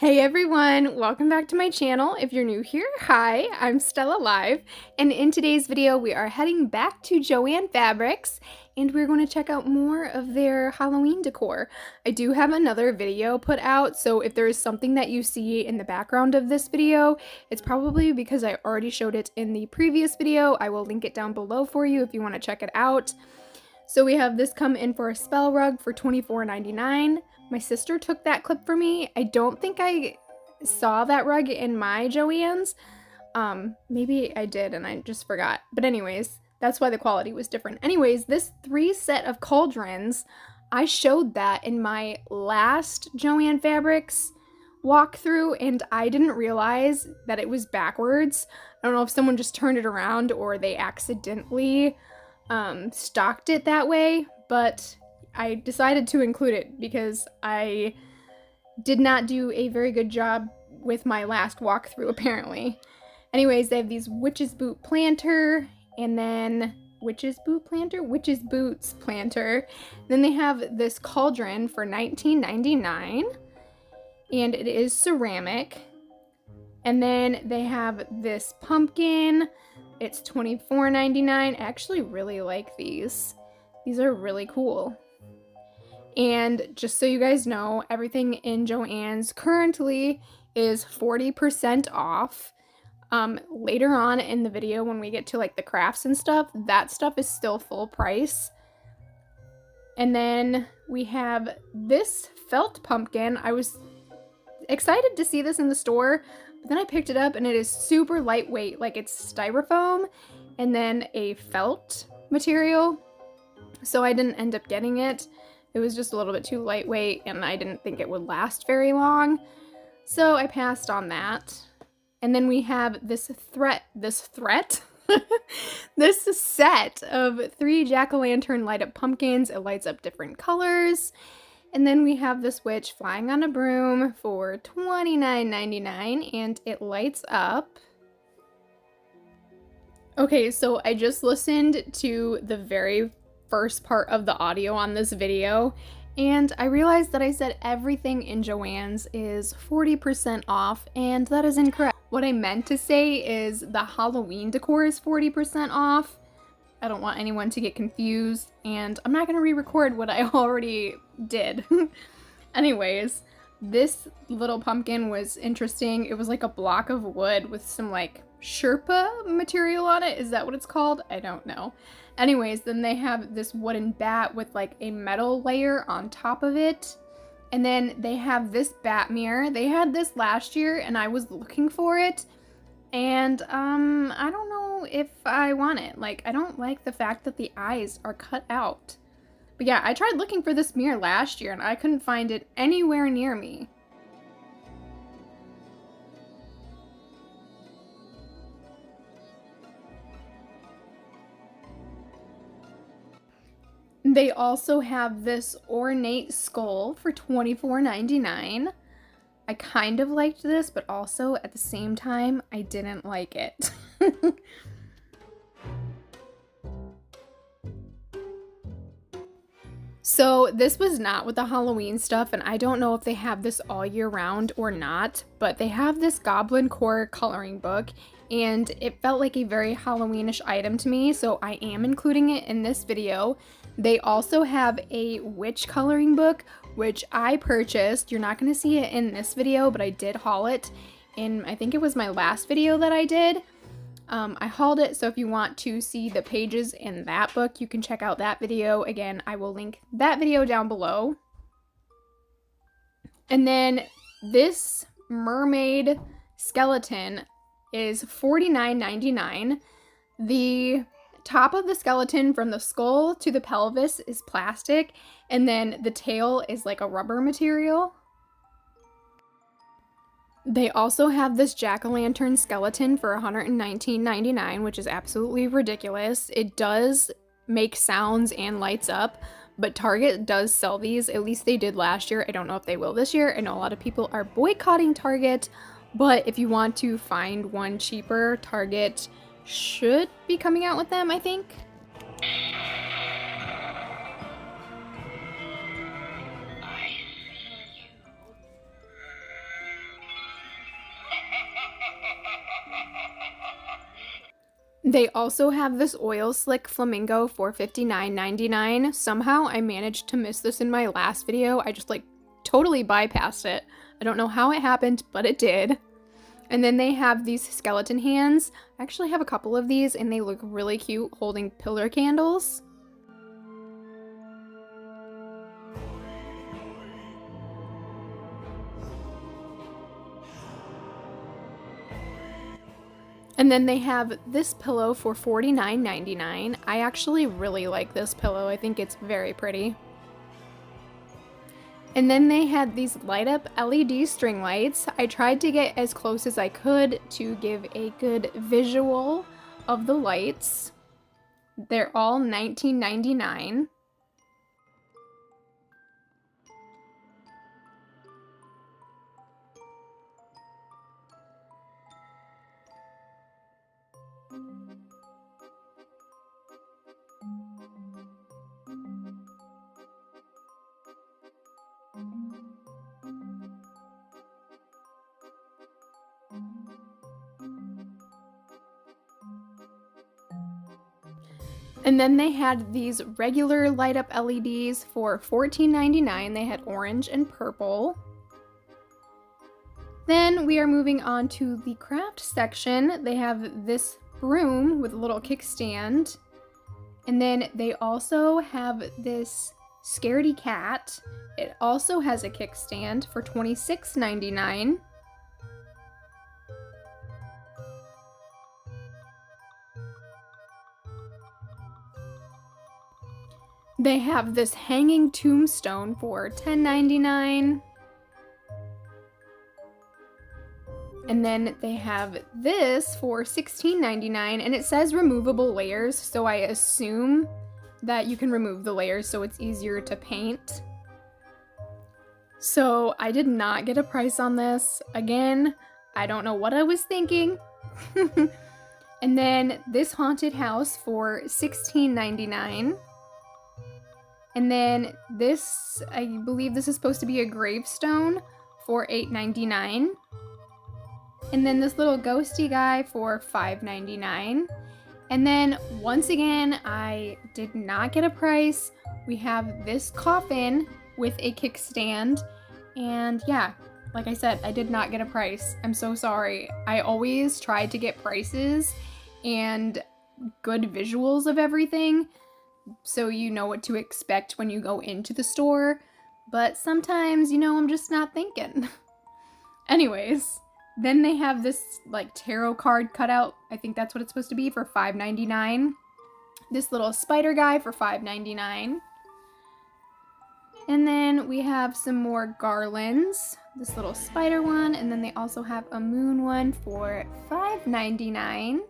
Hey everyone, welcome back to my channel. If you're new here, hi, I'm Stella Live, and in today's video we are heading back to JoAnn Fabrics and we're going to check out more of their Halloween decor. I do have another video put out, so if there is something that you see in the background of this video, it's probably because I already showed it in the previous video. I will link it down below for you if you want to check it out. So we have this come in for a spell rug for $24.99. My sister took that clip for me. I don't think I saw that rug in my JoAnn's. Maybe I did and I just forgot. But anyways, that's why the quality was different. Anyways, this 3 set of cauldrons, I showed that in my last JoAnn Fabrics walkthrough and I didn't realize that it was backwards. I don't know if someone just turned it around or they accidentally stocked it that way, but I decided to include it because I did not do a very good job with my last walkthrough, apparently. Anyways, they have these Witch's Boot planter, and then Witch's Boots planter. Then they have this cauldron for $19.99, and it is ceramic. And then they have this pumpkin. It's $24.99. I actually really like these. These are really cool. And just so you guys know, everything in JoAnn's currently is 40% off. Later on in the video, when we get to like the crafts and stuff, that stuff is still full price. And then we have this felt pumpkin. I was excited to see this in the store, but then I picked it up and it is super lightweight. Like, it's styrofoam and then a felt material. So I didn't end up getting it. It was just a little bit too lightweight and I didn't think it would last very long. So I passed on that. And then we have this this set of 3 jack-o'-lantern light up pumpkins. It lights up different colors. And then we have this witch flying on a broom for $29.99 and it lights up. Okay, so I just listened to the very first part of the audio on this video and I realized that I said everything in JoAnn's is 40% off, and that is incorrect. What I meant to say is the Halloween decor is 40% off. I don't want anyone to get confused, and I'm not going to re-record what I already did. Anyways, this little pumpkin was interesting. It was like a block of wood with some like Sherpa material on it. Is that what it's called? I don't know. Anyways, then they have this wooden bat with like a metal layer on top of it. And then they have this bat mirror. They had this last year and I was looking for it. And I don't know if I want it. Like, I don't like the fact that the eyes are cut out. But yeah, I tried looking for this mirror last year and I couldn't find it anywhere near me. They also have this ornate skull for $24.99. I kind of liked this, but also at the same time, I didn't like it. So this was not with the Halloween stuff, and I don't know if they have this all year round or not, but they have this Goblin Core coloring book, and it felt like a very Halloweenish item to me, so I am including it in this video. They also have a witch coloring book, which I purchased. You're not going to see it in this video, but I did haul it in, I think it was my last video that I did. I hauled it, so if you want to see the pages in that book, you can check out that video. Again, I will link that video down below. And then this mermaid skeleton is $49.99. The top of the skeleton from the skull to the pelvis is plastic, and then the tail is like a rubber material. They also have this jack-o'-lantern skeleton for $119.99, which is absolutely ridiculous. It does make sounds and lights up, but Target does sell these. At least they did last year. I don't know if they will this year. I know a lot of people are boycotting Target, but if you want to find one cheaper, Target should be coming out with them, I think. They also have this oil slick flamingo for $59.99. Somehow I managed to miss this in my last video. I just like totally bypassed it. I don't know how it happened, but it did. And then they have these skeleton hands. I actually have a couple of these and they look really cute holding pillar candles. And then they have this pillow for $49.99. I actually really like this pillow. I think it's very pretty. And then they had these light up LED string lights. I tried to get as close as I could to give a good visual of the lights. They're all $19.99. And then they had these regular light up LEDs for $14.99. They had orange and purple. Then we are moving on to the craft section. They have this broom with a little kickstand. And then they also have this scaredy cat. It also has a kickstand for $26.99. They have this hanging tombstone for $10.99. And then they have this for $16.99, and it says removable layers, so I assume that you can remove the layers so it's easier to paint. So I did not get a price on this. Again, I don't know what I was thinking. And then this haunted house for $16.99. And then this, I believe this is supposed to be a gravestone for $8.99. And then this little ghosty guy for $5.99. And then once again, I did not get a price. We have this coffin with a kickstand. And yeah, like I said, I did not get a price. I'm so sorry. I always try to get prices and good visuals of everything, so you know what to expect when you go into the store, but sometimes, you know, I'm just not thinking. Anyways, then they have this like tarot card cutout. I think that's what it's supposed to be, for $5.99. This little spider guy for $5.99. And then we have some more garlands. This little spider one, and then they also have a moon one for $5.99.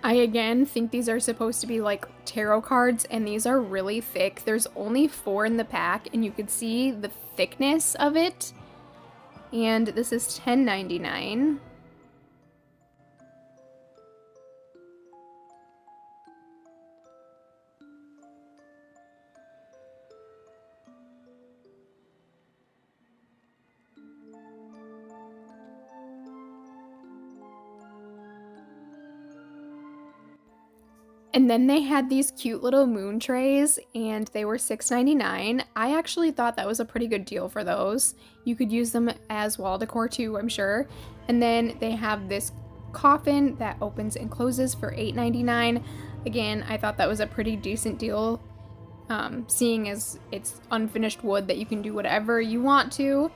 I again think these are supposed to be like tarot cards, and these are really thick. There's only 4 in the pack, and you can see the thickness of it. And this is $10.99. And then they had these cute little moon trays, and they were $6.99. I actually thought that was a pretty good deal for those. You could use them as wall decor too, I'm sure. And then they have this coffin that opens and closes for $8.99. Again, I thought that was a pretty decent deal, seeing as it's unfinished wood that you can do whatever you want to.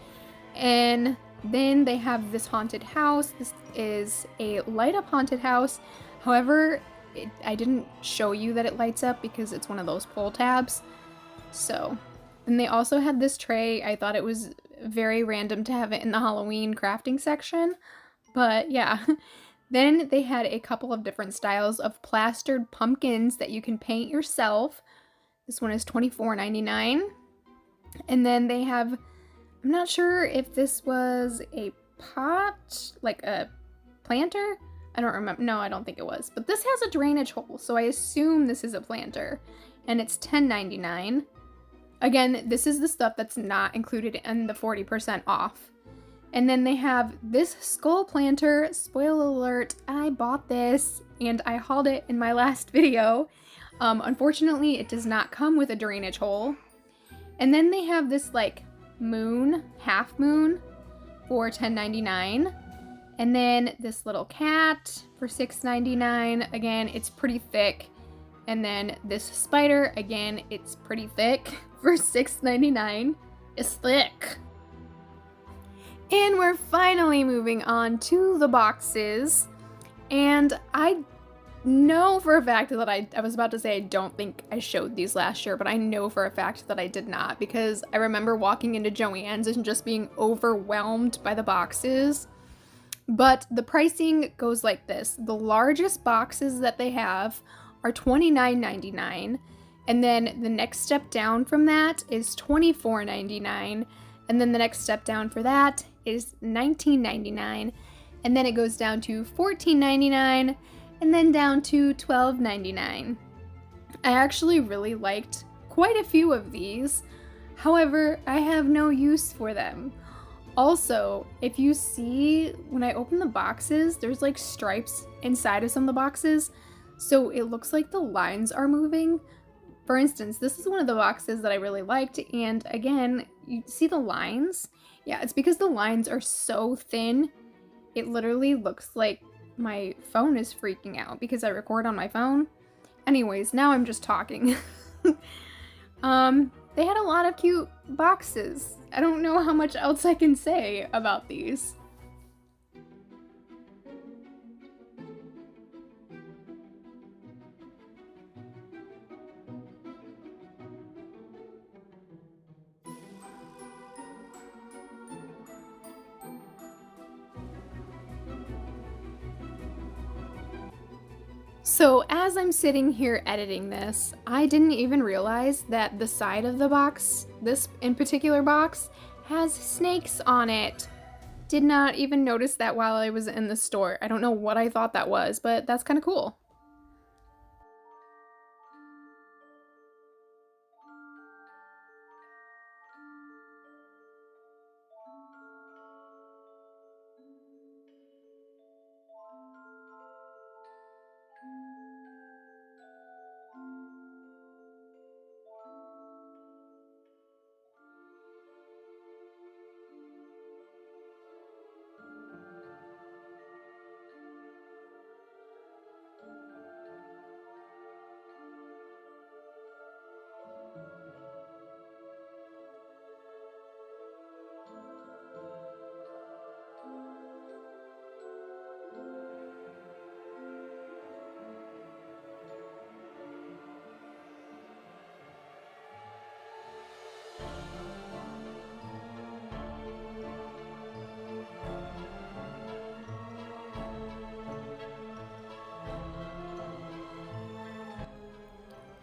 And then they have this haunted house. This is a light up haunted house. However, I didn't show you that it lights up because it's one of those pull tabs. So, and they also had this tray. I thought it was very random to have it in the Halloween crafting section, but yeah. Then they had a couple of different styles of plastered pumpkins that you can paint yourself. This one is $24.99. And then they have, I'm not sure if this was a pot, like a planter. I don't remember. No, I don't think it was. But this has a drainage hole, so I assume this is a planter. And it's $10.99. Again, this is the stuff that's not included in the 40% off. And then they have this skull planter. Spoiler alert, I bought this and I hauled it in my last video. Unfortunately, it does not come with a drainage hole. And then they have this like moon, half moon for $10.99. And then this little cat for $6.99. Again, it's pretty thick. And then this spider, again, it's pretty thick for $6.99. It's thick. And we're finally moving on to the boxes. And I know for a fact that I was about to say I don't think I showed these last year, but I know for a fact that I did not, because I remember walking into JoAnn's and just being overwhelmed by the boxes. But the pricing goes like this. The largest boxes that they have are $29.99, and then the next step down from that is $24.99, and then the next step down for that is $19.99, and then it goes down to $14.99, and then down to $12.99. I actually really liked quite a few of these. However, I have no use for them. Also, if you see when I open the boxes, there's like stripes inside of some of the boxes, so it looks like the lines are moving. For instance, this is one of the boxes that I really liked, and again, you see the lines? Yeah, it's because the lines are so thin, it literally looks like my phone is freaking out because I record on my phone. Anyways, now I'm just talking. They had a lot of cute boxes. I don't know how much else I can say about these. So as I'm sitting here editing this, I didn't even realize that the side of the box, this in particular box, has snakes on it. Did not even notice that while I was in the store. I don't know what I thought that was, but that's kind of cool.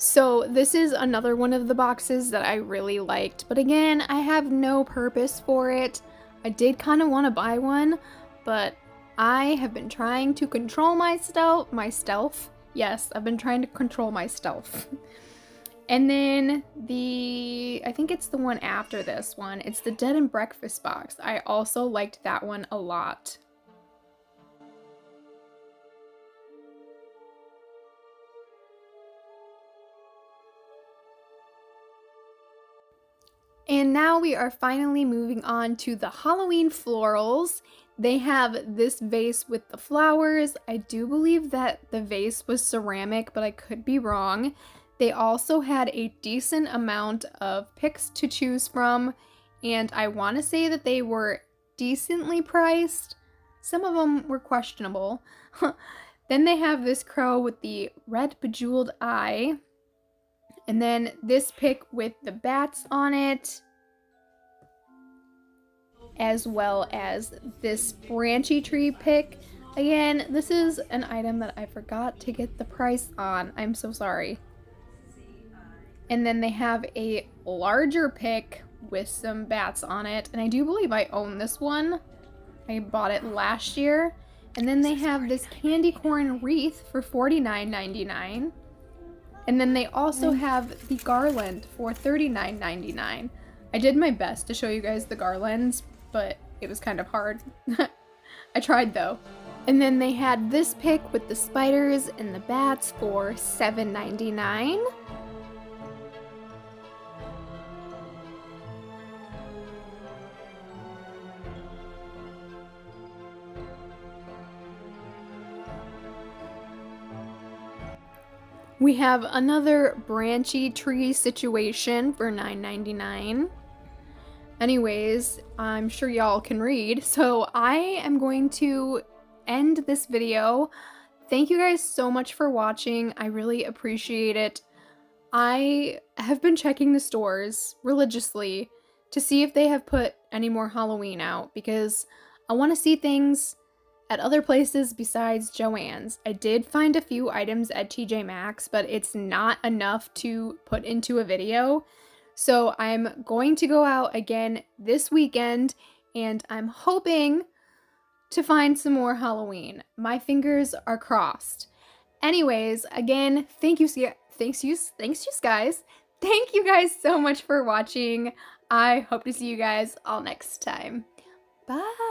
So this is another one of the boxes that I really liked, but again, I have no purpose for it. I did kind of want to buy one, but I have been trying to control my stealth. Yes, I've been trying to control my stealth. And then I think it's the one after this one. It's the Dead and Breakfast box. I also liked that one a lot. And now we are finally moving on to the Halloween florals. They have this vase with the flowers. I do believe that the vase was ceramic, but I could be wrong. They also had a decent amount of picks to choose from, and I want to say that they were decently priced. Some of them were questionable. Then they have this crow with the red bejeweled eye. And then this pick with the bats on it, as well as this branchy tree pick. Again, this is an item that I forgot to get the price on. I'm so sorry. And then they have a larger pick with some bats on it, and I do believe I own this one. I bought it last year. And then they have this candy corn wreath for $49.99. And then they also have the garland for $39.99. I did my best to show you guys the garlands, but it was kind of hard. I tried though. And then they had this pick with the spiders and the bats for $7.99. We have another branchy tree situation for $9.99. Anyways, I'm sure y'all can read, so I am going to end this video. Thank you guys so much for watching. I really appreciate it. I have been checking the stores religiously to see if they have put any more Halloween out because I want to see things at other places besides JoAnn's. I did find a few items at TJ Maxx, but it's not enough to put into a video. So I'm going to go out again this weekend, and I'm hoping to find some more Halloween. My fingers are crossed. Anyways, again, thank you guys. Thank you guys so much for watching. I hope to see you guys all next time. Bye!